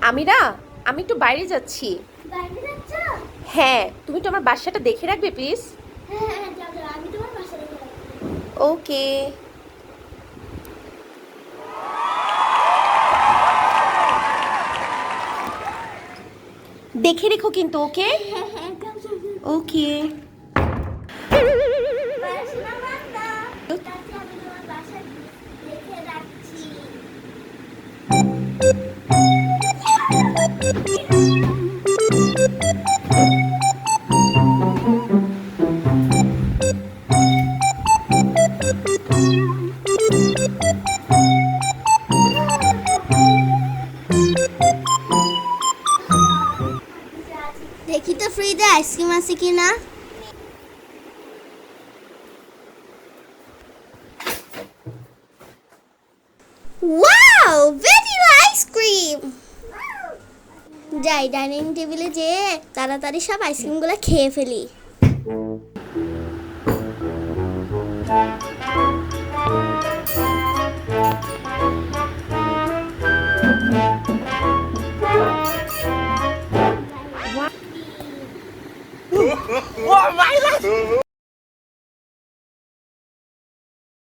আমি না, আমি একটু বাইরে যাচ্ছি। বাইরে যাচ্ছ? হ্যাঁ, তুমি তো আমার বাসাটা দেখে রাখবে প্লিজ। হ্যাঁ হ্যাঁ, যাও যাও, আমি তোমার পাশে রেখে রাখবো। ওকে। দেখে রেখো কিন্তু, ওকে? হ্যাঁ হ্যাঁ, যাও যাও যাও। ওকে। পড়াশোনা বন্ধ। চাচি, আমি তোমার বাসায় রেখে রাখছি। দেখি তো ফ্রিজে আইসক্রিম আছে কিনা। Wow, vanilla ice cream. যাই ডাইনিং টেবিলে যেয়ে তাড়াতাড়ি সব আইসক্রিমগুলো খেয়ে ফেলি।